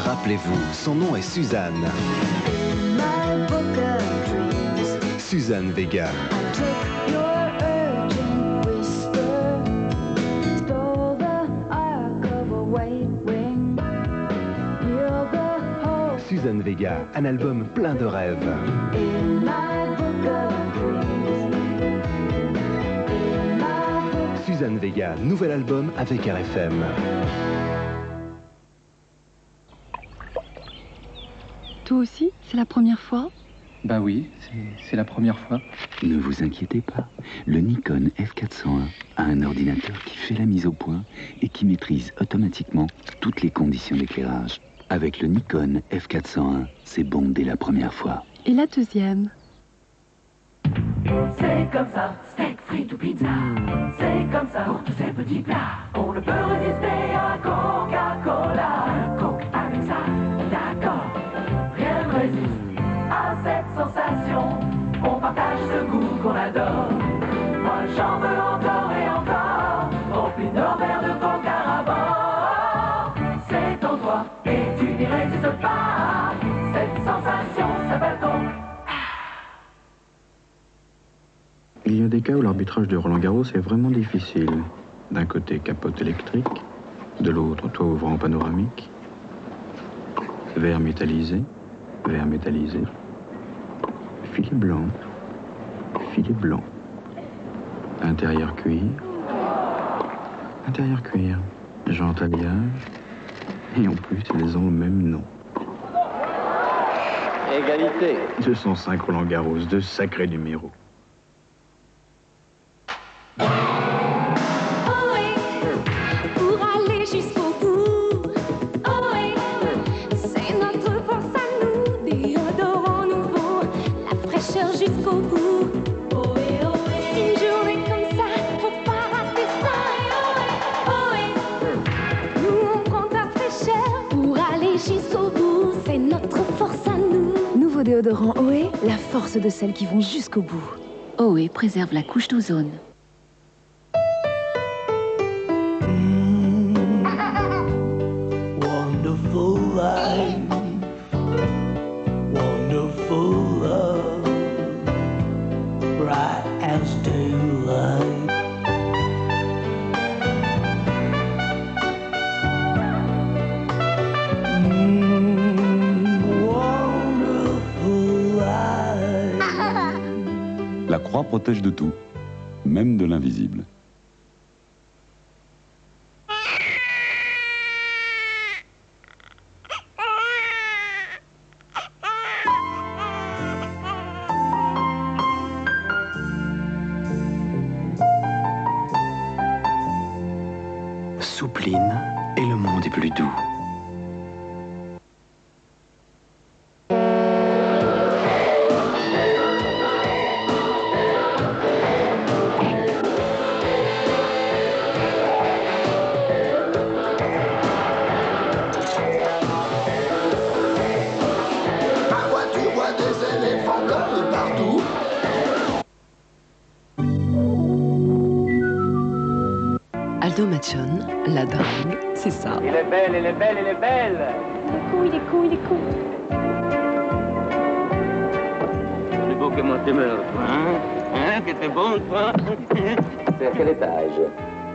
Rappelez-vous, son nom est Suzanne. Suzanne Vega. Suzanne Vega, un album plein de rêves. Suzanne Vega, nouvel album avec RFM. Toi aussi, c'est la première fois? Bah oui, c'est la première fois. Ne vous inquiétez pas, le Nikon F401 a un ordinateur qui fait la mise au point et qui maîtrise automatiquement toutes les conditions d'éclairage. Avec le Nikon F401, c'est bon dès la première fois. Et la deuxième? C'est comme ça, steak, frites ou pizza. C'est comme ça pour tous ces petits plats. On ne peut résister à Coca-Cola. Un Coke avec ça, d'accord. Rien ne résiste à cette sensation. On partage ce goût qu'on adore. Moi j'en veux encore et encore. Remplis nos verres de Coca à bord. C'est en toi et tu n'y résistes pas. Cette sensation s'appelle Coke. Il y a des cas où l'arbitrage de Roland-Garros est vraiment difficile. D'un côté, capote électrique, de l'autre, toit ouvrant panoramique, verre métallisé, filet blanc, intérieur cuir, jante alliage, et en plus, elles ont le même nom. Égalité. 205 Roland-Garros, de sacrés numéros. Jusqu'au bout. Ohé, ohé. Une journée comme ça, faut pas rater ça. Ohé, ohé. Nous on prend ta fraîcheur pour aller jusqu'au bout. C'est notre force à nous. Nouveau déodorant Ohé, la force de celles qui vont jusqu'au bout. Ohé préserve la couche d'ozone. Wonderful life. Wonderful love. Bright as daylight. Wonderful life. La croix protège de tout, même de l'invisible. Soupline et le monde est plus doux. Parfois tu vois des éléphants bleus partout. Aldo Machon, la dingue, c'est ça. Il est belle, elle est belle, elle est belle. Il est cool. Plus beau que moi, tu meurs, toi, hein? Que t'es bon, toi. C'est à quel étage,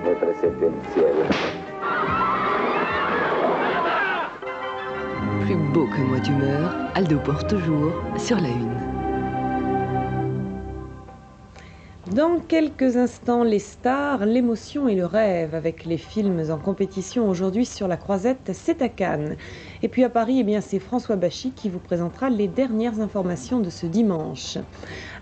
votre septième ciel? Plus beau que moi d'humeur, Aldo porte toujours sur la une. Dans quelques instants, les stars, l'émotion et le rêve avec les films en compétition aujourd'hui sur la Croisette, c'est à Cannes. Et puis à Paris, eh bien, c'est François Bachy qui vous présentera les dernières informations de ce dimanche.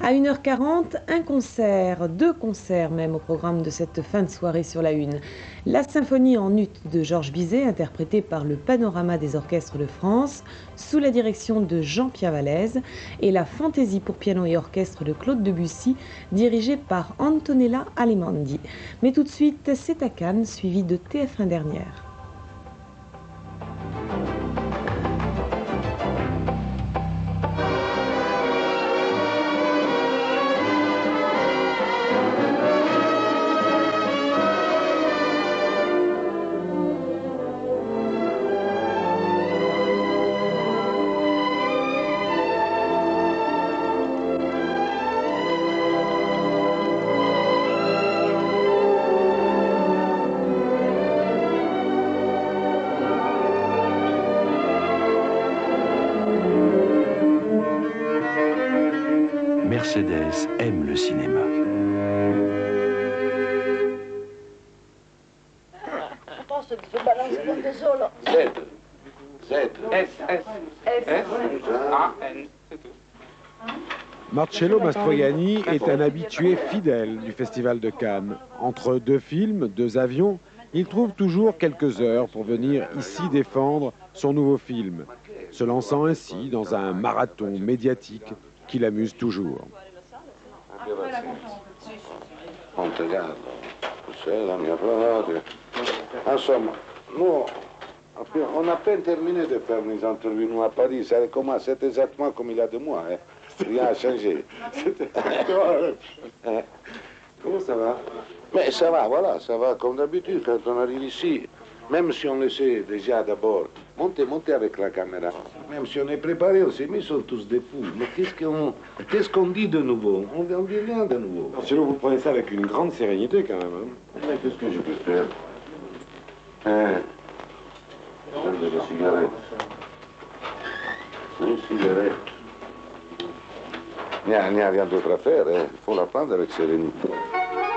À 1h40, un concert, 2 concerts même au programme de cette fin de soirée sur la une. La symphonie en ut de Georges Bizet, interprétée par le Panorama des orchestres de France, sous la direction de Jean Piavalez, et la fantaisie pour piano et orchestre de Claude Debussy, dirigée par Antonella Alimandi. Mais tout de suite, c'est à Cannes, suivi de TF1 Dernière. jeunesse aime le cinéma. Posso balanzare solo? Z. S. A-N. C'est tout. Marcello Mastroianni est un habitué fidèle du Festival de Cannes. Entre deux films, deux avions, il trouve toujours quelques heures pour venir ici défendre son nouveau film, se lançant ainsi dans un marathon médiatique qui l'amuse toujours. On te garde, c'est la mia radio. Insomma, nous, on a à peine terminé de faire les interviews nous à Paris. Ça commence, c'est exactement comme il y a 2 mois. Hein. Rien n'a changé. Comment ça va? Mais ça va, voilà, ça va comme d'habitude quand on arrive ici. Même si on le sait déjà d'abord, montez avec la caméra. Même si on est préparé, on s'est mis sur tous des fous. Mais qu'est-ce qu'on dit de nouveau? On dit rien de nouveau. Marcello, vous prenez ça avec une grande sérénité quand même. Hein? Mais qu'est-ce que je peux faire? Prendre la cigarette. Une cigarette. Il n'y a rien d'autre à faire, hein. Il faut la prendre avec sérénité.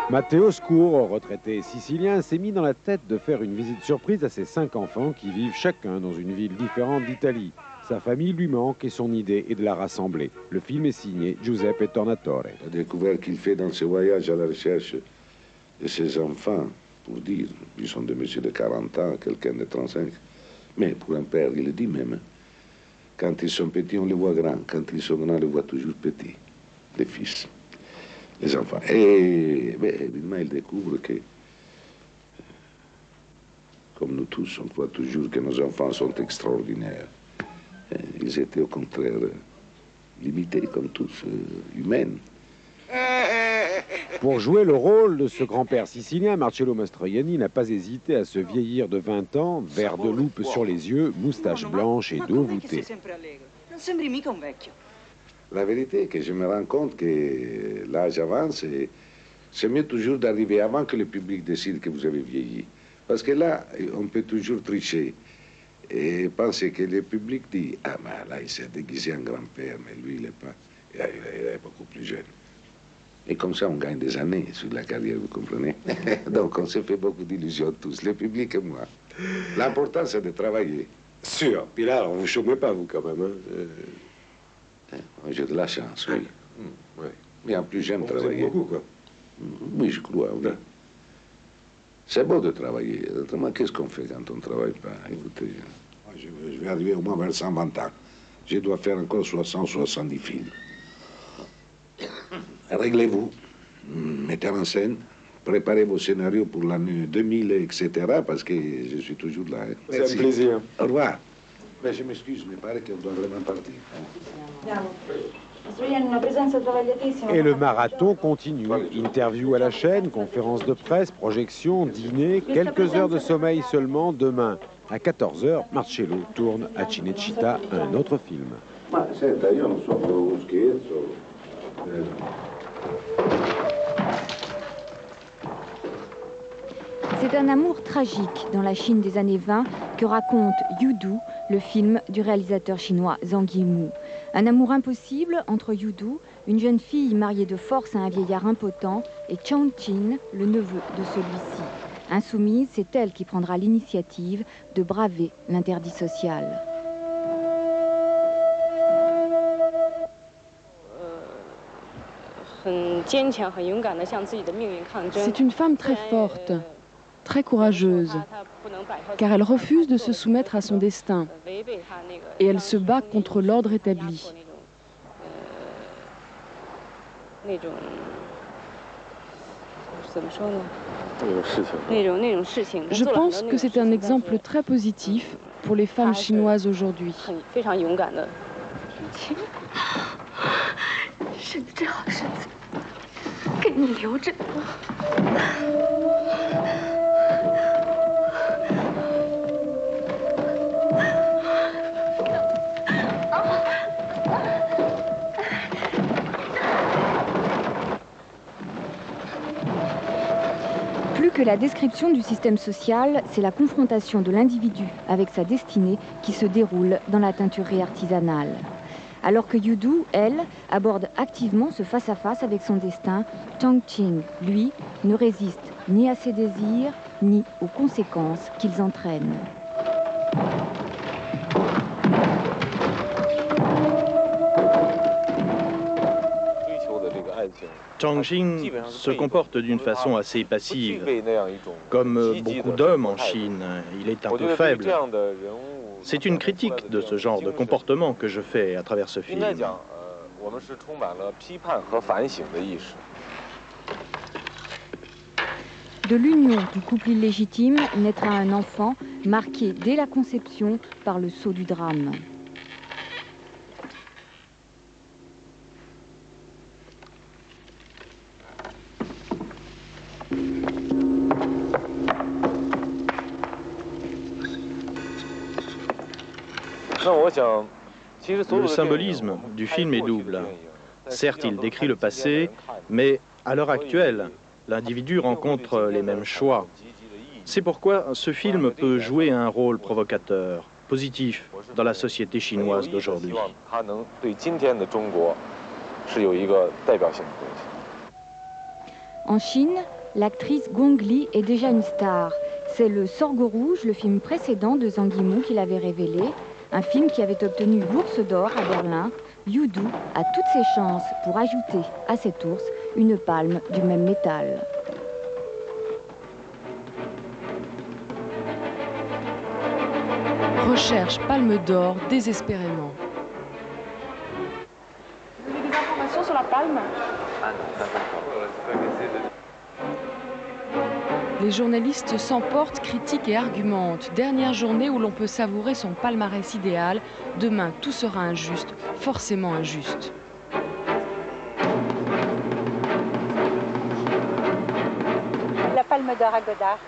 Matteo Scuro, retraité sicilien, s'est mis dans la tête de faire une visite surprise à ses 5 enfants qui vivent chacun dans une ville différente d'Italie. Sa famille lui manque et son idée est de la rassembler. Le film est signé Giuseppe Tornatore. La découverte qu'il fait dans ce voyage à la recherche de ses enfants, pour dire, ils sont des messieurs de 40 ans, quelqu'un de 35. Mais pour un père, il le dit même, quand ils sont petits, on les voit grands. Quand ils sont grands, on les voit toujours petits, les fils. Les enfants. Et évidemment, il découvre que, comme nous tous, on croit toujours que nos enfants sont extraordinaires. Et ils étaient au contraire limités, comme tous, humains. Pour jouer le rôle de ce grand-père sicilien, Marcello Mastroianni n'a pas hésité à se vieillir de 20 ans, verre de loupe sur les yeux, moustache blanche et dos voûté. La vérité est que je me rends compte que l'âge avance et c'est mieux toujours d'arriver avant que le public décide que vous avez vieilli. Parce que là, on peut toujours tricher et penser que le public dit « Ah, mais là, il s'est déguisé en grand-père, mais lui, il n'est pas... Il est beaucoup plus jeune. » Et comme ça, on gagne des années sur la carrière, vous comprenez? Donc, on se fait beaucoup d'illusions tous, le public et moi. L'important, c'est de travailler. Sûr. Puis là, on ne vous chômez pas, vous, quand même. Hein? J'ai de la chance, oui. Ouais. Mais en plus, j'aime travailler. Beaucoup, quoi. Oui, je crois, oui. C'est beau de travailler. Autrement, qu'est-ce qu'on fait quand on ne travaille pas? Écoutez, je vais arriver au moins vers 120 ans. Je dois faire encore 60-70 films. Réglez-vous, mettez en scène, préparez vos scénarios pour l'année 2000, etc., parce que je suis toujours là. Hein. C'est un plaisir. Au revoir. Mais je m'excuse, mais il paraît qu'on doit vraiment partir. Et le marathon continue. Interview à la chaîne, conférences de presse, projections, dîner, quelques heures de sommeil seulement. Demain, à 14h, Marcello tourne à Cinecittà un autre film. Senta, io non so uno scherzo. C'est un amour tragique dans la Chine des années 20 que raconte Yudu, le film du réalisateur chinois Zhang Yimou. Un amour impossible entre Yudu, une jeune fille mariée de force à un vieillard impotent, et Chang Chin, le neveu de celui-ci. Insoumise, c'est elle qui prendra l'initiative de braver l'interdit social. C'est une femme très forte, très courageuse, car elle refuse de se soumettre à son destin et elle se bat contre l'ordre établi. Je pense que c'est un exemple très positif pour les femmes chinoises aujourd'hui. Plus que la description du système social, c'est la confrontation de l'individu avec sa destinée qui se déroule dans la teinturerie artisanale. alors que Yudu, elle, aborde activement ce face-à-face avec son destin. Chongqing, lui, ne résiste ni à ses désirs, ni aux conséquences qu'ils entraînent. Chongqing se comporte d'une façon assez passive. Comme beaucoup d'hommes en Chine, il est un peu faible. C'est une critique de ce genre de comportement que je fais à travers ce film. De l'union du couple illégitime naîtra un enfant marqué dès la conception par le sceau du drame. Le symbolisme du film est double. Certes, il décrit le passé, mais à l'heure actuelle, l'individu rencontre les mêmes choix. C'est pourquoi ce film peut jouer un rôle provocateur, positif, dans la société chinoise d'aujourd'hui. En Chine, l'actrice Gong Li est déjà une star. C'est le Sorgho Rouge, le film précédent de Zhang Yimou qui l'avait révélé. Un film qui avait obtenu l'Ours d'Or à Berlin. Yudu a toutes ses chances pour ajouter à cet ours une palme du même métal. Recherche palme d'or désespérément. Vous avez des informations sur la palme? Ah non, pas encore. Les journalistes s'emportent, critiquent et argumentent. Dernière journée où l'on peut savourer son palmarès idéal. Demain, tout sera injuste, forcément injuste. La palme d'or à Godard,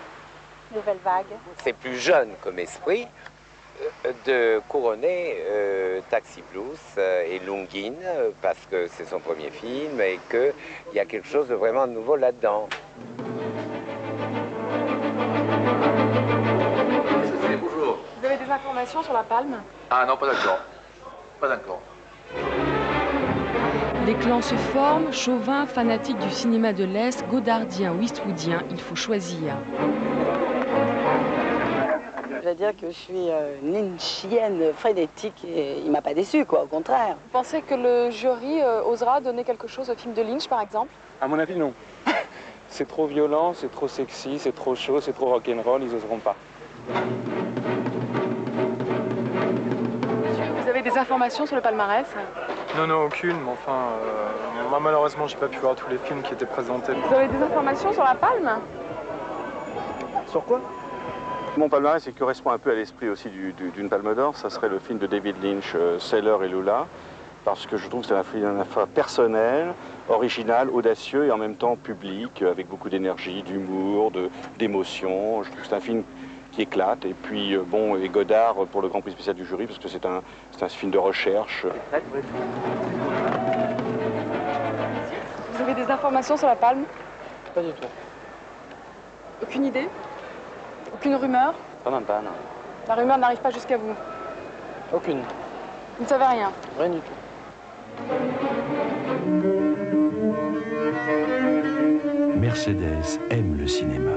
nouvelle vague. C'est plus jeune comme esprit de couronner Taxi Blues et Lungin parce que c'est son premier film et qu'il y a quelque chose de vraiment nouveau là-dedans. Bonjour. Vous avez des informations sur la palme? Ah non, pas d'accord. Pas d'accord. Les clans se forment, chauvins, fanatiques du cinéma de l'Est, godardien ou eastwoodien, il faut choisir. Je vais dire que je suis une chienne frénétique et il m'a pas déçu, quoi, au contraire. Vous pensez que le jury osera donner quelque chose au film de Lynch, par exemple? À mon avis, non. C'est trop violent, c'est trop sexy, c'est trop chaud, c'est trop rock'n'roll, ils oseront pas. Monsieur, vous avez des informations sur le palmarès? Non, aucune, mais enfin, moi malheureusement, j'ai pas pu voir tous les films qui étaient présentés. Vous avez des informations sur la palme? Sur quoi? Mon palmarès, il correspond un peu à l'esprit aussi d'une palme d'or. Ça serait le film de David Lynch, Sailor et Lula, parce que je trouve que c'est un film à la fois personnel, original, audacieux et en même temps public, avec beaucoup d'énergie, d'humour, d'émotion. Je trouve que c'est un film qui éclate. Et puis, bon, et Godard pour le Grand Prix spécial du jury, parce que c'est un film de recherche. Vous avez des informations sur la palme? Pas du tout. Aucune idée? Aucune rumeur? Pas même pas, non. La rumeur n'arrive pas jusqu'à vous? Aucune. Vous ne savez rien? Rien du tout. Mercedes aime le cinéma.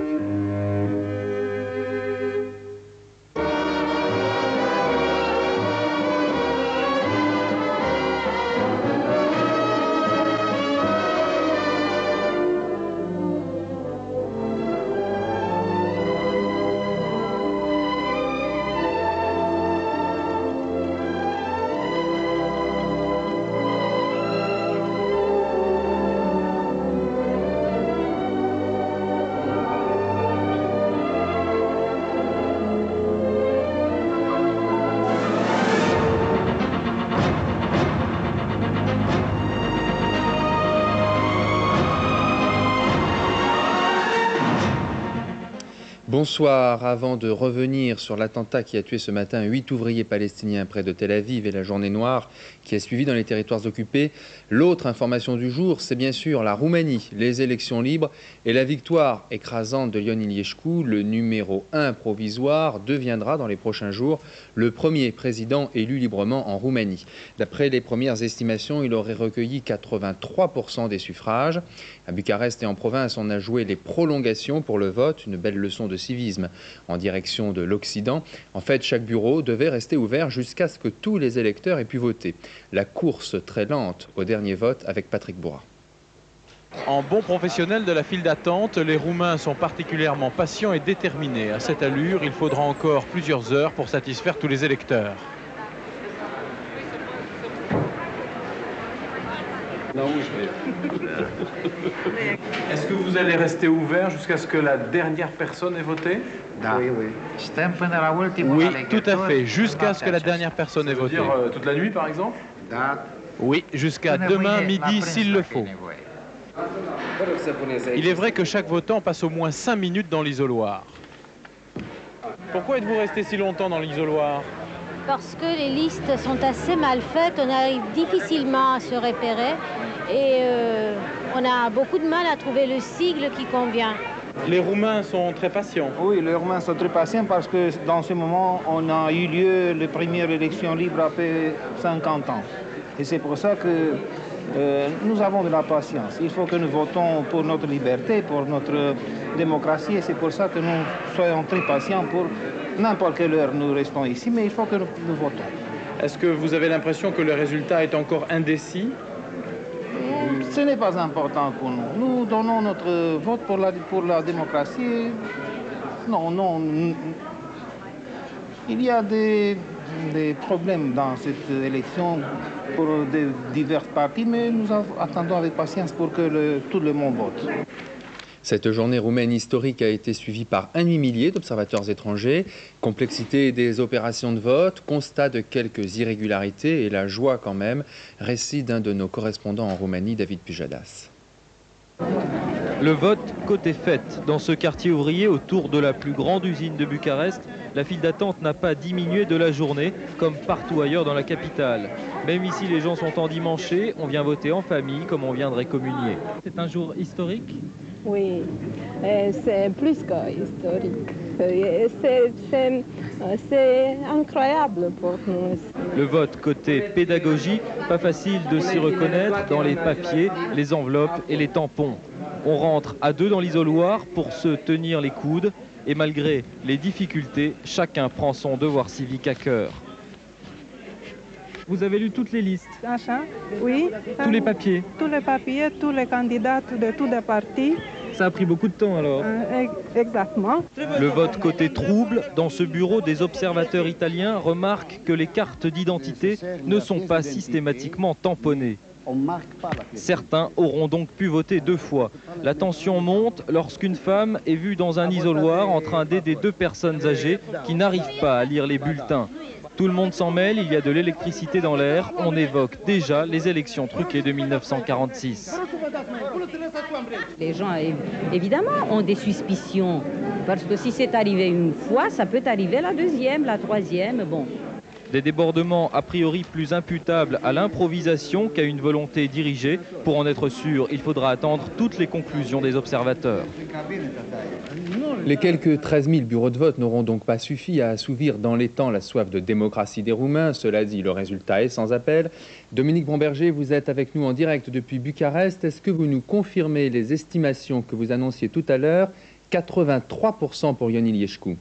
Bonsoir. Avant de revenir sur l'attentat qui a tué ce matin 8 ouvriers palestiniens près de Tel Aviv et la journée noire qui a suivi dans les territoires occupés, l'autre information du jour, c'est bien sûr la Roumanie, les élections libres et la victoire écrasante de Ion Iliescu, le numéro 1 provisoire, deviendra dans les prochains jours le premier président élu librement en Roumanie. D'après les premières estimations, il aurait recueilli 83% des suffrages. À Bucarest et en province, on a joué les prolongations pour le vote, une belle leçon de civisme en direction de l'Occident. En fait, chaque bureau devait rester ouvert jusqu'à ce que tous les électeurs aient pu voter. La course très lente au dernier vote avec Patrick Bourra. En bon professionnel de la file d'attente, les Roumains sont particulièrement patients et déterminés. À cette allure, il faudra encore plusieurs heures pour satisfaire tous les électeurs. Est-ce que vous allez rester ouvert jusqu'à ce que la dernière personne ait voté? Oui, oui. Oui, tout à fait, jusqu'à ce que la dernière personne ait voté. Toute la nuit, par exemple? Oui, jusqu'à demain midi s'il le faut. Il est vrai que chaque votant passe au moins 5 minutes dans l'isoloir. Pourquoi êtes-vous resté si longtemps dans l'isoloir? Parce que les listes sont assez mal faites, on arrive difficilement à se repérer et on a beaucoup de mal à trouver le sigle qui convient. Les Roumains sont très patients. Oui, les Roumains sont très patients parce que dans ce moment, on a eu lieu la première élection libre après 50 ans. Et c'est pour ça que nous avons de la patience. Il faut que nous votons pour notre liberté, pour notre démocratie. Et c'est pour ça que nous soyons très patients pour n'importe quelle heure nous restons ici, mais il faut que nous votons. Est-ce que vous avez l'impression que le résultat est encore indécis? Ce n'est pas important pour nous. Nous donnons notre vote pour la démocratie. Non. Il y a des problèmes dans cette élection pour divers partis, mais nous attendons avec patience pour que tout le monde vote. Cette journée roumaine historique a été suivie par un demi-millier d'observateurs étrangers. Complexité des opérations de vote, constat de quelques irrégularités et la joie quand même. Récit d'un de nos correspondants en Roumanie, David Pujadas. Le vote côté fête. Dans ce quartier ouvrier autour de la plus grande usine de Bucarest, la file d'attente n'a pas diminué de la journée, comme partout ailleurs dans la capitale. Même ici, les gens sont endimanchés, on vient voter en famille comme on viendrait communier. C'est un jour historique? Oui, c'est plus qu'historique. C'est incroyable pour nous. Le vote côté pédagogie, pas facile de s'y reconnaître dans les papiers, les enveloppes et les tampons. On rentre à deux dans l'isoloir pour se tenir les coudes et malgré les difficultés, chacun prend son devoir civique à cœur. Vous avez lu toutes les listes? Oui. Tous les papiers? Tous les papiers, tous les candidats de tous les partis. Ça a pris beaucoup de temps alors? Exactement. Le vote côté trouble, dans ce bureau, des observateurs italiens remarquent que les cartes d'identité ne sont pas systématiquement tamponnées. Certains auront donc pu voter 2 fois. La tension monte lorsqu'une femme est vue dans un isoloir en train d'aider 2 personnes âgées qui n'arrivent pas à lire les bulletins. Tout le monde s'en mêle, il y a de l'électricité dans l'air, on évoque déjà les élections truquées de 1946. Les gens, évidemment, ont des suspicions, parce que si c'est arrivé une fois, ça peut arriver la deuxième, la troisième, bon. Des débordements a priori plus imputables à l'improvisation qu'à une volonté dirigée. Pour en être sûr, il faudra attendre toutes les conclusions des observateurs. Les quelques 13 000 bureaux de vote n'auront donc pas suffi à assouvir dans les temps la soif de démocratie des Roumains. Cela dit, le résultat est sans appel. Dominique Bomberger, vous êtes avec nous en direct depuis Bucarest. Est-ce que vous nous confirmez les estimations que vous annonciez tout à l'heure? 83% pour Ion Iliescu.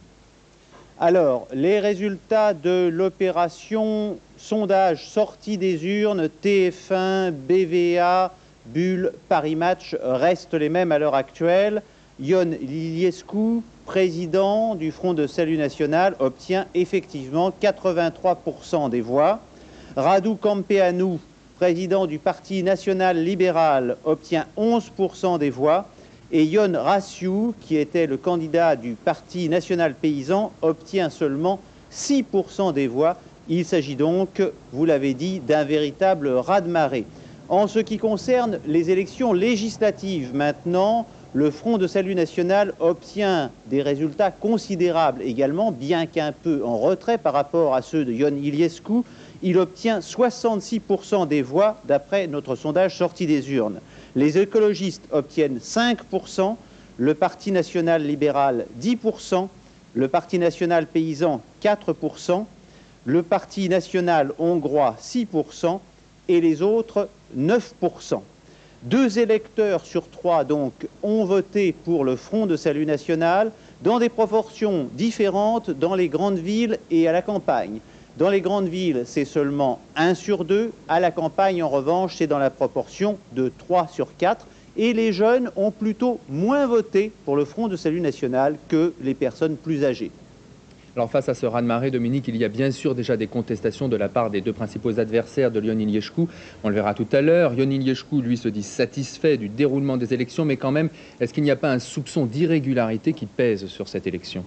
Alors, les résultats de l'opération sondage sortie des urnes, TF1, BVA, Bulle, Paris Match restent les mêmes à l'heure actuelle. Ion Iliescu, président du Front de Salut National, obtient effectivement 83% des voix. Radu Campeanu, président du Parti National Libéral, obtient 11% des voix. Et Ion Rasiu, qui était le candidat du Parti National Paysan, obtient seulement 6% des voix. Il s'agit donc, vous l'avez dit, d'un véritable raz-de-marée. En ce qui concerne les élections législatives maintenant, Le Front de Salut National obtient des résultats considérables également, bien qu'un peu en retrait par rapport à ceux de Ion Iliescu. Il obtient 66% des voix d'après notre sondage sorti des urnes. Les écologistes obtiennent 5%, le Parti national libéral 10%, le Parti national paysan 4%, le Parti national hongrois 6% et les autres 9%. 2 électeurs sur 3 donc ont voté pour le Front de Salut National dans des proportions différentes dans les grandes villes et à la campagne. Dans les grandes villes, c'est seulement 1 sur 2. À la campagne, en revanche, c'est dans la proportion de 3 sur 4. Et les jeunes ont plutôt moins voté pour le Front de Salut National que les personnes plus âgées. Alors face à ce raz-de-marée, Dominique, il y a bien sûr déjà des contestations de la part des 2 principaux adversaires de Ion Iliescu. On le verra tout à l'heure. Ion Iliescu, lui, se dit satisfait du déroulement des élections, mais quand même, est-ce qu'il n'y a pas un soupçon d'irrégularité qui pèse sur cette élection?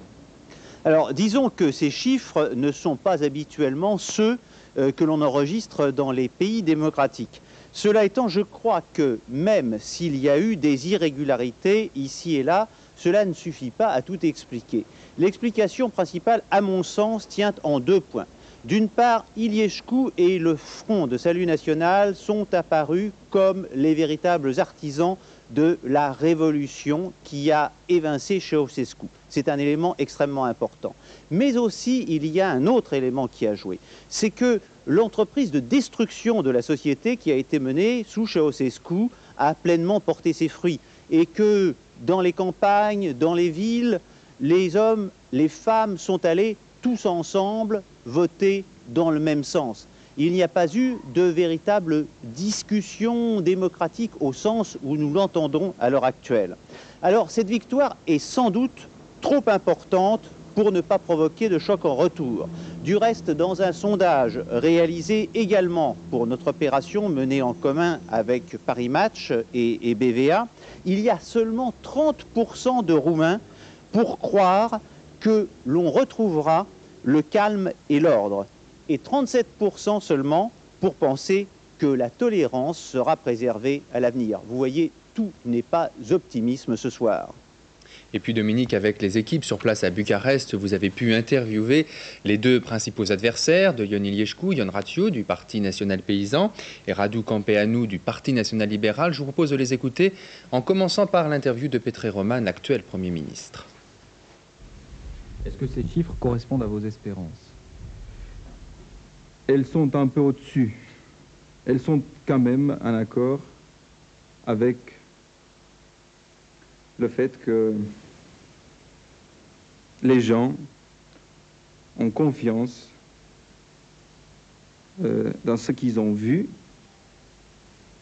Alors, disons que ces chiffres ne sont pas habituellement ceux que l'on enregistre dans les pays démocratiques. Cela étant, je crois que même s'il y a eu des irrégularités ici et là, cela ne suffit pas à tout expliquer. L'explication principale, à mon sens, tient en 2 points. D'une part, Iliescu et le Front de Salut National sont apparus comme les véritables artisans de la révolution qui a évincé Ceausescu. C'est un élément extrêmement important. Mais aussi, il y a un autre élément qui a joué. C'est que l'entreprise de destruction de la société qui a été menée sous Ceausescu a pleinement porté ses fruits. Et que dans les campagnes, dans les villes, les hommes, les femmes sont allés tous ensemble voter dans le même sens. Il n'y a pas eu de véritable discussion démocratique au sens où nous l'entendons à l'heure actuelle. Alors cette victoire est sans doute trop importante pour ne pas provoquer de choc en retour. Du reste, dans un sondage réalisé également pour notre opération menée en commun avec Paris Match et BVA, il y a seulement 30% de Roumains pour croire que l'on retrouvera le calme et l'ordre, et 37% seulement pour penser que la tolérance sera préservée à l'avenir. Vous voyez, tout n'est pas optimisme ce soir. Et puis Dominique, avec les équipes sur place à Bucarest, vous avez pu interviewer les 2 principaux adversaires de Ion Iliescu, Ion Rațiu du Parti national paysan et Radu Campeanu du Parti national libéral. Je vous propose de les écouter en commençant par l'interview de Petre Roman, l'actuel Premier ministre. Est-ce que ces chiffres correspondent à vos espérances? Elles sont un peu au-dessus. Elles sont quand même en accord avec le fait que les gens ont confiance dans ce qu'ils ont vu,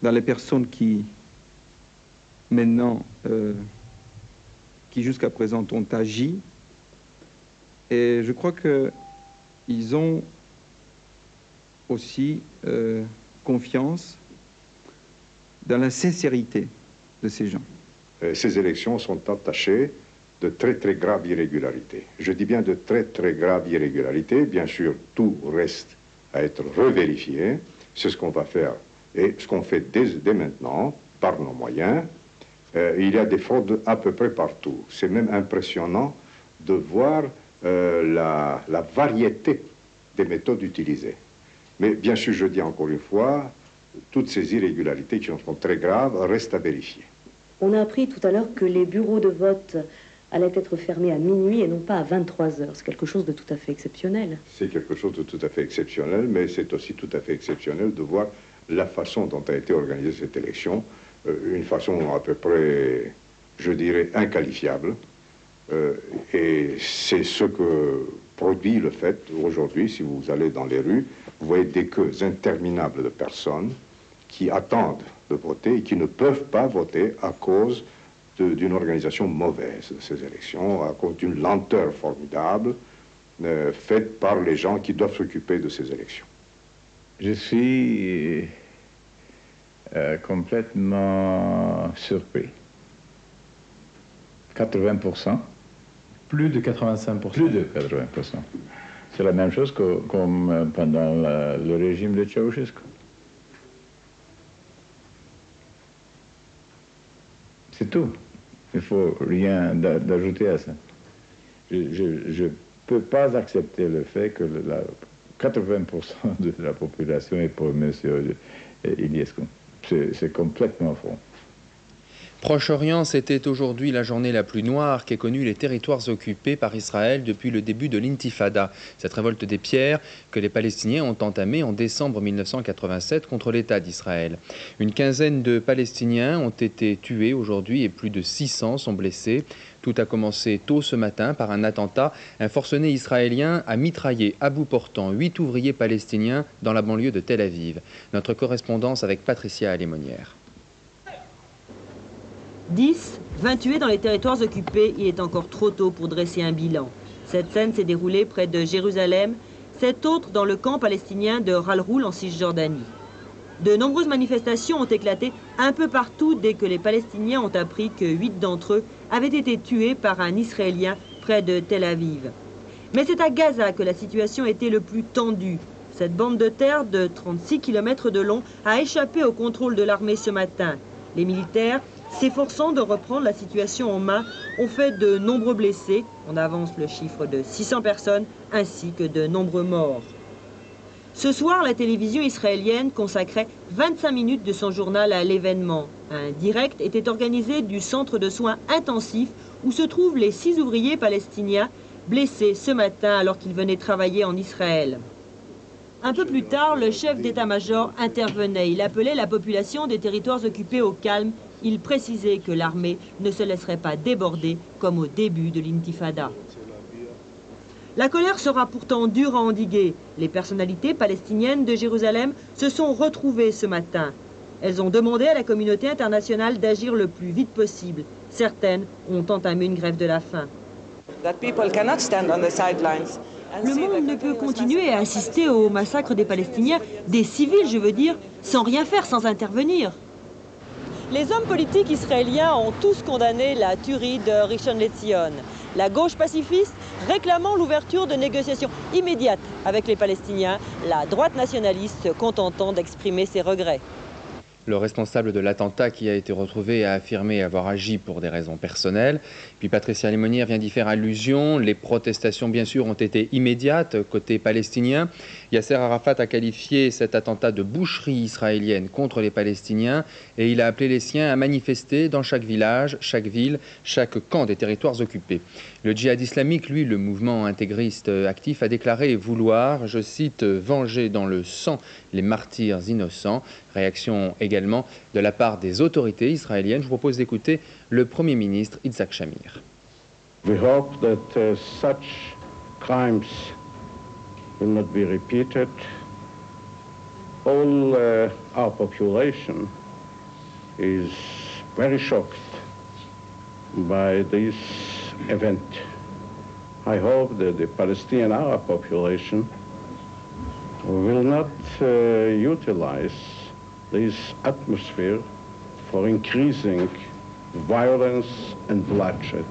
dans les personnes qui, maintenant, qui jusqu'à présent ont agi. Et je crois qu'ils ont aussi confiance dans la sincérité de ces gens. Ces élections sont entachées de très très graves irrégularités. Je dis bien de très très graves irrégularités. Bien sûr, tout reste à être revérifié. C'est ce qu'on va faire et ce qu'on fait dès maintenant par nos moyens. Il y a des fraudes à peu près partout. C'est même impressionnant de voir la variété des méthodes utilisées. Mais bien sûr, je dis encore une fois, toutes ces irrégularités qui sont très graves restent à vérifier. On a appris tout à l'heure que les bureaux de vote allaient être fermés à minuit et non pas à 23 heures. C'est quelque chose de tout à fait exceptionnel. C'est quelque chose de tout à fait exceptionnel, mais c'est aussi tout à fait exceptionnel de voir la façon dont a été organisée cette élection. Une façon à peu près, je dirais, inqualifiable. Et c'est ce que produit le fait aujourd'hui, si vous allez dans les rues, vous voyez des queues interminables de personnes qui attendent de voter et qui ne peuvent pas voter à cause d'une organisation mauvaise de ces élections, à cause d'une lenteur formidable faite par les gens qui doivent s'occuper de ces élections. Je suis complètement surpris. 80%. Plus de 85%. Plus de 80%. C'est la même chose que comme pendant le régime de Ceausescu. C'est tout. Il ne faut rien d'ajouter à ça. Je ne peux pas accepter le fait que 80% de la population est pour M. Iliescu. C'est complètement faux. Proche-Orient, c'était aujourd'hui la journée la plus noire qu'aient connue les territoires occupés par Israël depuis le début de l'Intifada, cette révolte des pierres que les Palestiniens ont entamée en décembre 1987 contre l'État d'Israël. Une quinzaine de Palestiniens ont été tués aujourd'hui et plus de 600 sont blessés. Tout a commencé tôt ce matin par un attentat. Un forcené israélien a mitraillé à bout portant 8 ouvriers palestiniens dans la banlieue de Tel Aviv. Notre correspondance avec Patricia Alémonière. 10, 20 tués dans les territoires occupés, il est encore trop tôt pour dresser un bilan. Cette scène s'est déroulée près de Jérusalem, 7 autres dans le camp palestinien de Ralroul en Cisjordanie. De nombreuses manifestations ont éclaté un peu partout dès que les Palestiniens ont appris que 8 d'entre eux avaient été tués par un Israélien près de Tel Aviv. Mais c'est à Gaza que la situation était le plus tendue. Cette bande de terre de 36 km de long a échappé au contrôle de l'armée ce matin. Les militaires, s'efforçant de reprendre la situation en main, ont fait de nombreux blessés. On avance le chiffre de 600 personnes ainsi que de nombreux morts. Ce soir, la télévision israélienne consacrait 25 minutes de son journal à l'événement. Un direct était organisé du centre de soins intensifs où se trouvent les 6 ouvriers palestiniens blessés ce matin alors qu'ils venaient travailler en Israël. Un peu plus tard, le chef d'état-major intervenait. Il appelait la population des territoires occupés au calme. Il précisait que l'armée ne se laisserait pas déborder comme au début de l'Intifada. La colère sera pourtant dure à endiguer. Les personnalités palestiniennes de Jérusalem se sont retrouvées ce matin. Elles ont demandé à la communauté internationale d'agir le plus vite possible. Certaines ont entamé une grève de la faim. Le monde ne peut continuer à assister au massacre des Palestiniens, des civils je veux dire, sans rien faire, sans intervenir. Les hommes politiques israéliens ont tous condamné la tuerie de Rishon LeZion. La gauche pacifiste réclamant l'ouverture de négociations immédiates avec les Palestiniens, la droite nationaliste se contentant d'exprimer ses regrets. Le responsable de l'attentat qui a été retrouvé a affirmé avoir agi pour des raisons personnelles. Puis Patricia Alémonière vient d'y faire allusion. Les protestations, bien sûr, ont été immédiates côté palestinien. Yasser Arafat a qualifié cet attentat de boucherie israélienne contre les Palestiniens et il a appelé les siens à manifester dans chaque village, chaque ville, chaque camp des territoires occupés. Le djihad islamique, lui, le mouvement intégriste actif, a déclaré vouloir, je cite, venger dans le sang les martyrs innocents. Réaction également de la part des autorités israéliennes. Je vous propose d'écouter le Premier ministre Yitzhak Shamir. We hope that such crimes will not be repeated. All our population is very shocked by this event. I hope that the Palestinian Arab population will not utilize this atmosphere for increasing violence and bloodshed.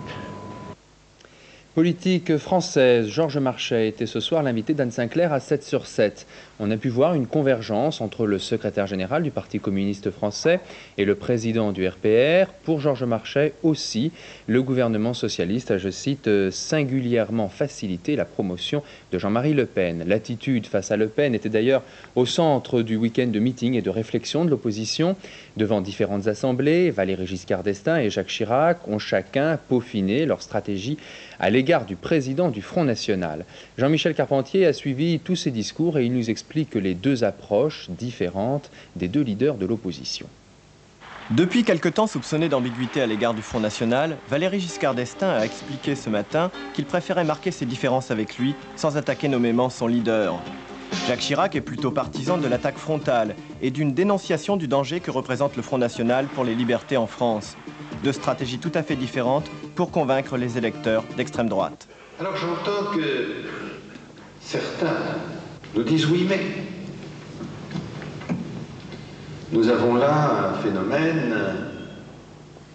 Politique française, Georges Marchais était ce soir l'invité d'Anne Sinclair à 7 sur 7. On a pu voir une convergence entre le secrétaire général du Parti communiste français et le président du RPR. Pour Georges Marchais aussi, le gouvernement socialiste a, je cite, singulièrement facilité la promotion de Jean-Marie Le Pen. L'attitude face à Le Pen était d'ailleurs au centre du week-end de meeting et de réflexion de l'opposition. Devant différentes assemblées, Valéry Giscard d'Estaing et Jacques Chirac ont chacun peaufiné leur stratégie à l'égard du président du Front National. Jean-Michel Carpentier a suivi tous ces discours et il nous explique les deux approches différentes des deux leaders de l'opposition. Depuis quelque temps soupçonné d'ambiguïté à l'égard du Front National, Valéry Giscard d'Estaing a expliqué ce matin qu'il préférait marquer ses différences avec lui sans attaquer nommément son leader. Jacques Chirac est plutôt partisan de l'attaque frontale et d'une dénonciation du danger que représente le Front National pour les libertés en France. Deux stratégies tout à fait différentes pour convaincre les électeurs d'extrême droite. Alors j'entends que certains nous disent oui, mais nous avons là un phénomène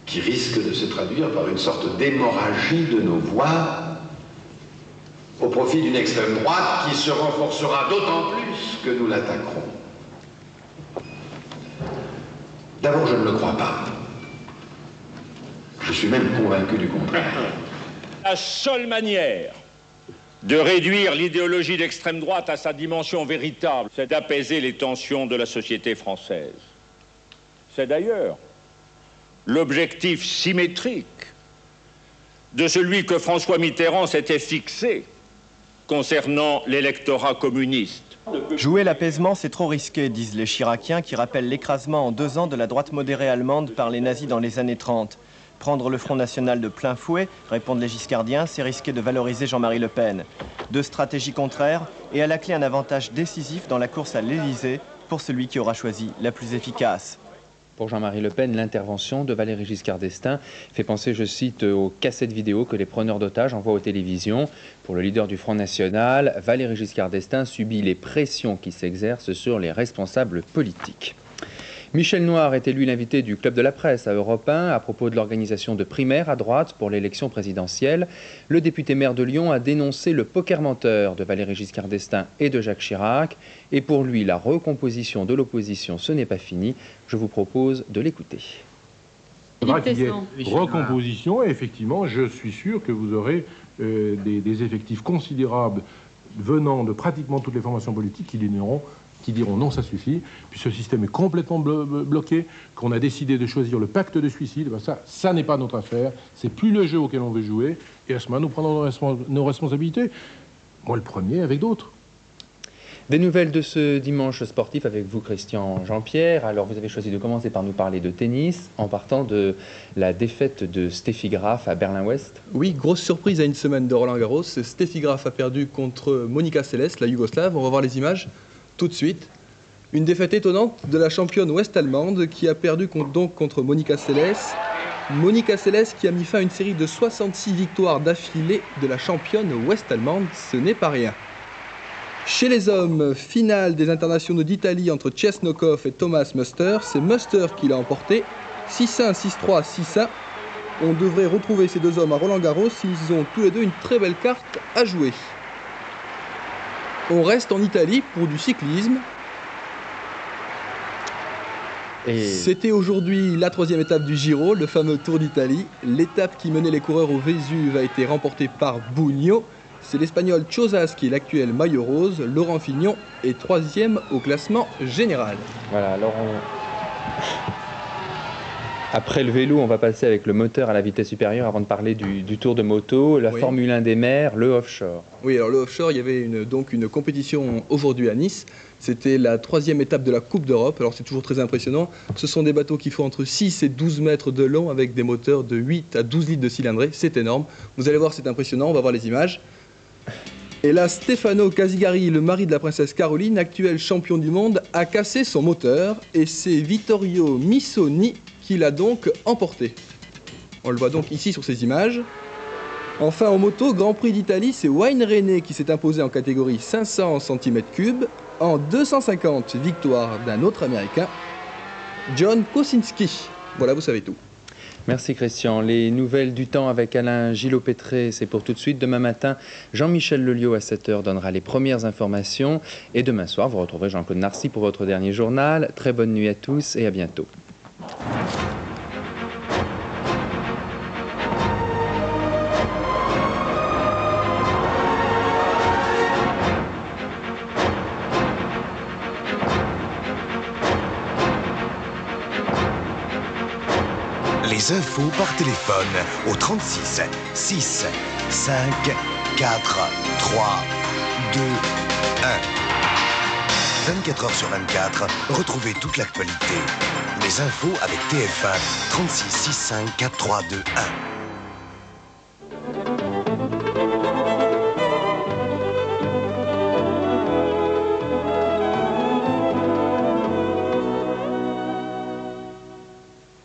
qui risque de se traduire par une sorte d'hémorragie de nos voix au profit d'une extrême droite qui se renforcera d'autant plus que nous l'attaquerons. D'abord, je ne le crois pas. Je suis même convaincu du contraire. La seule manière de réduire l'idéologie d'extrême droite à sa dimension véritable, c'est d'apaiser les tensions de la société française. C'est d'ailleurs l'objectif symétrique de celui que François Mitterrand s'était fixé concernant l'électorat communiste. Jouer l'apaisement, c'est trop risqué, disent les Chiraciens, qui rappellent l'écrasement en 2 ans de la droite modérée allemande par les nazis dans les années 30. Prendre le Front National de plein fouet, répondent les giscardiens, c'est risquer de valoriser Jean-Marie Le Pen. 2 stratégies contraires et à la clé un avantage décisif dans la course à l'Élysée pour celui qui aura choisi la plus efficace. Pour Jean-Marie Le Pen, l'intervention de Valéry Giscard d'Estaing fait penser, je cite, aux cassettes vidéo que les preneurs d'otages envoient aux télévisions. Pour le leader du Front National, Valéry Giscard d'Estaing subit les pressions qui s'exercent sur les responsables politiques. Michel Noir était lui l'invité du Club de la Presse à Europe 1 à propos de l'organisation de primaires à droite pour l'élection présidentielle. Le député maire de Lyon a dénoncé le poker menteur de Valéry Giscard d'Estaing et de Jacques Chirac. Et pour lui, la recomposition de l'opposition, ce n'est pas fini. Je vous propose de l'écouter. Il faudra qu'il y ait recomposition et effectivement, je suis sûr que vous aurez des effectifs considérables venant de pratiquement toutes les formations politiques qui diront non, ça suffit, puis ce système est complètement bloqué, qu'on a décidé de choisir le pacte de suicide, ben ça n'est pas notre affaire, c'est plus le jeu auquel on veut jouer, et à ce moment nous prenons nos responsabilités, moi le premier avec d'autres. Des nouvelles de ce dimanche sportif avec vous, Christian Jean-Pierre. Alors, vous avez choisi de commencer par nous parler de tennis en partant de la défaite de Steffi Graf à Berlin-Ouest. Oui, grosse surprise à une semaine de Roland-Garros. Steffi Graf a perdu contre Monica Seles, la Yougoslave. On va voir les images tout de suite. Une défaite étonnante de la championne ouest-allemande qui a perdu donc contre Monica Seles. Monica Seles qui a mis fin à une série de 66 victoires d'affilée de la championne ouest-allemande. Ce n'est pas rien. Chez les hommes, finale des internationaux d'Italie entre Chesnokov et Thomas Muster. C'est Muster qui l'a emporté. 6-1, 6-3, 6-1. On devrait retrouver ces 2 hommes à Roland-Garros. Ils ont tous les 2 une très belle carte à jouer. On reste en Italie pour du cyclisme. C'était aujourd'hui la 3e étape du Giro, le fameux Tour d'Italie. L'étape qui menait les coureurs au Vésuve a été remportée par Bugno. C'est l'Espagnol Chozas qui est l'actuel maillot rose. Laurent Fignon est 3e au classement général. Voilà, alors après le vélo, on va passer avec le moteur à la vitesse supérieure avant de parler du tour de moto, la Formule 1 des mers, le offshore. Oui, alors le offshore, il y avait donc une compétition aujourd'hui à Nice. C'était la 3e étape de la Coupe d'Europe. Alors c'est toujours très impressionnant. Ce sont des bateaux qui font entre 6 et 12 mètres de long avec des moteurs de 8 à 12 litres de cylindrée. C'est énorme. Vous allez voir, c'est impressionnant. On va voir les images. Et là, Stefano Casigari, le mari de la princesse Caroline, actuel champion du monde, a cassé son moteur. Et c'est Vittorio Missoni qui l'a donc emporté. On le voit donc ici sur ces images. Enfin, en moto, Grand Prix d'Italie, c'est Wayne Rainey qui s'est imposé en catégorie 500 cm3. En 250, victoire d'un autre Américain, John Kosinski. Voilà, vous savez tout. Merci Christian. Les nouvelles du temps avec Alain Gillot-Pétré, c'est pour tout de suite. Demain matin, Jean-Michel Lelio à 7h donnera les premières informations. Et demain soir, vous retrouverez Jean-Claude Narcy pour votre dernier journal. Très bonne nuit à tous et à bientôt. Les infos par téléphone au 36 6 5 4 3 2 1. 24 heures sur 24, retrouvez toute l'actualité. Les infos avec TF1 36 6 5 4 3 2 1.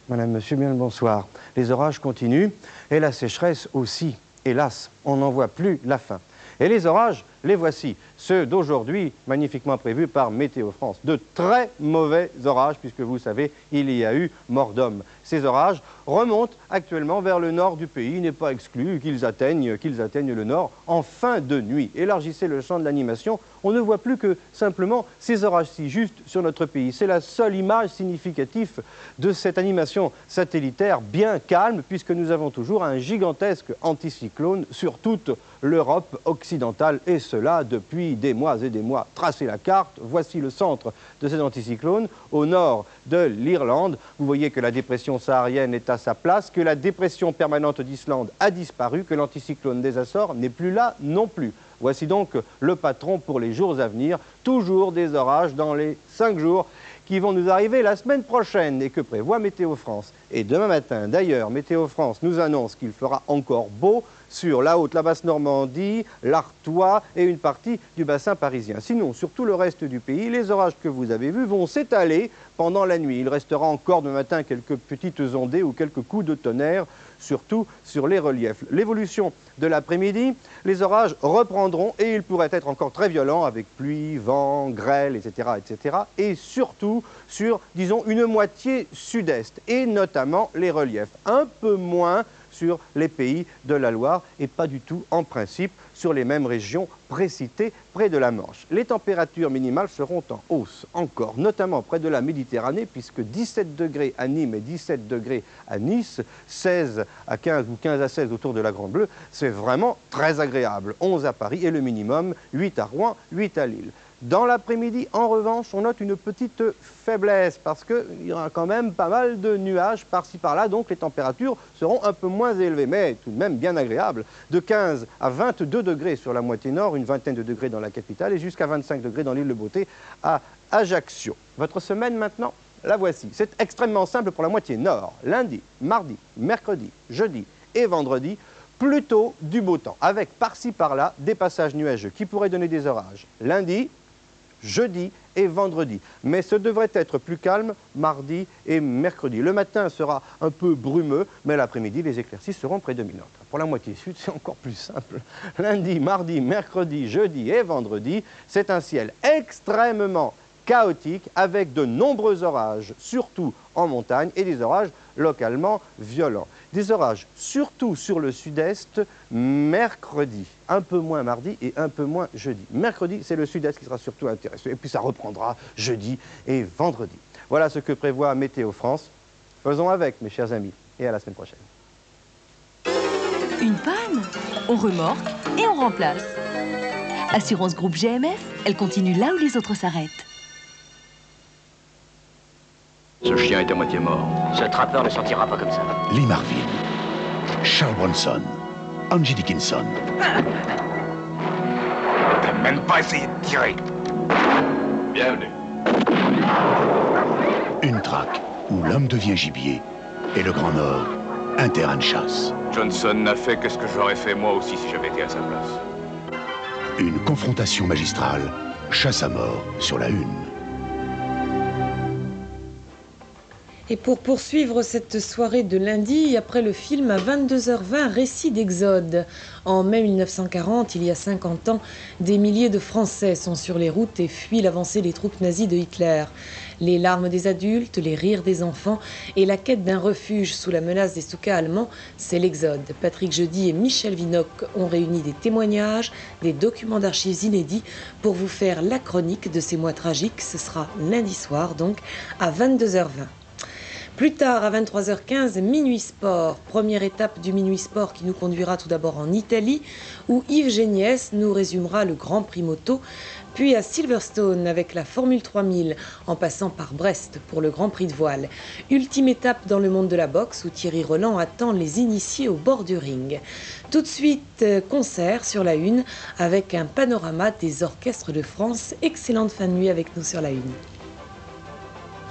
Madame, monsieur, bien le bonsoir. Les orages continuent et la sécheresse aussi. Hélas, on n'en voit plus la fin. Et les orages, Les voici, ceux d'aujourd'hui, magnifiquement prévus par Météo France. De très mauvais orages, puisque vous savez, il y a eu mort d'homme. Ces orages remontent actuellement vers le nord du pays. Il n'est pas exclu qu'ils atteignent le nord en fin de nuit. Élargissez le champ de l'animation, on ne voit plus que simplement ces orages-ci, juste sur notre pays. C'est la seule image significative de cette animation satellitaire bien calme, puisque nous avons toujours un gigantesque anticyclone sur toute l'Europe occidentale, et cela depuis des mois et des mois. Tracez la carte, voici le centre de cet anticyclone, au nord de l'Irlande. Vous voyez que la dépression saharienne est à sa place, que la dépression permanente d'Islande a disparu, que l'anticyclone des Açores n'est plus là non plus. Voici donc le patron pour les jours à venir, toujours des orages dans les 5 jours qui vont nous arriver la semaine prochaine et que prévoit Météo France. Et demain matin, d'ailleurs, Météo France nous annonce qu'il fera encore beau sur la haute, la basse Normandie, l'Artois et une partie du bassin parisien. Sinon, sur tout le reste du pays, les orages que vous avez vus vont s'étaler pendant la nuit. Il restera encore demain matin quelques petites ondées ou quelques coups de tonnerre, surtout sur les reliefs. L'évolution de l'après-midi, les orages reprendront et ils pourraient être encore très violents avec pluie, vent, grêle, etc., etc. Et surtout sur, disons, une moitié sud-est et notamment les reliefs. Un peu moins sur les pays de la Loire et pas du tout, en principe, sur les mêmes régions précitées près de la Manche. Les températures minimales seront en hausse encore, notamment près de la Méditerranée, puisque 17 degrés à Nîmes et 17 degrés à Nice, 16 à 15 ou 15 à 16 autour de la Grande Bleue, c'est vraiment très agréable. 11 à Paris et le minimum, 8 à Rouen, 8 à Lille. Dans l'après-midi, en revanche, on note une petite faiblesse parce qu'il y aura quand même pas mal de nuages par-ci par-là, donc les températures seront un peu moins élevées, mais tout de même bien agréables. De 15 à 22 degrés sur la moitié nord, une vingtaine de degrés dans la capitale et jusqu'à 25 degrés dans l'île de Beauté à Ajaccio. Votre semaine maintenant, la voici. C'est extrêmement simple pour la moitié nord. Lundi, mardi, mercredi, jeudi et vendredi, plutôt du beau temps, avec par-ci par-là des passages nuageux qui pourraient donner des orages. Lundi, jeudi et vendredi. Mais ce devrait être plus calme mardi et mercredi. Le matin sera un peu brumeux, mais l'après-midi, les éclaircies seront prédominantes. Pour la moitié sud, c'est encore plus simple. Lundi, mardi, mercredi, jeudi et vendredi, c'est un ciel extrêmement chaotique avec de nombreux orages, surtout en montagne, et des orages localement violents. Des orages surtout sur le sud-est mercredi, un peu moins mardi et un peu moins jeudi. Mercredi, c'est le sud-est qui sera surtout intéressé, et puis ça reprendra jeudi et vendredi. Voilà ce que prévoit Météo France. Faisons avec, mes chers amis, et à la semaine prochaine. Une panne, on remorque et on remplace. Assurance Groupe GMF, elle continue là où les autres s'arrêtent. Ce chien est à moitié mort. Ce trappeur ne sortira pas comme ça. Lee Marvin, Charles Bronson, Angie Dickinson. T'as même pas essayé de tirer. Bienvenue. Une traque où l'homme devient gibier et le Grand Nord, un terrain de chasse. Johnson n'a fait que ce que j'aurais fait moi aussi si j'avais été à sa place. Une confrontation magistrale, chasse à mort sur la Une. Et pour poursuivre cette soirée de lundi, après le film à 22h20, Récit d'Exode. En mai 1940, il y a 50 ans, des milliers de Français sont sur les routes et fuient l'avancée des troupes nazies de Hitler. Les larmes des adultes, les rires des enfants et la quête d'un refuge sous la menace des soukas allemands, c'est l'Exode. Patrick Jeudi et Michel Vinocq ont réuni des témoignages, des documents d'archives inédits pour vous faire la chronique de ces mois tragiques. Ce sera lundi soir, donc, à 22h20. Plus tard, à 23h15, Minuit Sport. Première étape du Minuit Sport qui nous conduira tout d'abord en Italie, où Yves Géniès nous résumera le Grand Prix moto, puis à Silverstone avec la Formule 3000, en passant par Brest pour le Grand Prix de voile. Ultime étape dans le monde de la boxe, où Thierry Roland attend les initiés au bord du ring. Tout de suite, concert sur la Une, avec un panorama des orchestres de France. Excellente fin de nuit avec nous sur la Une.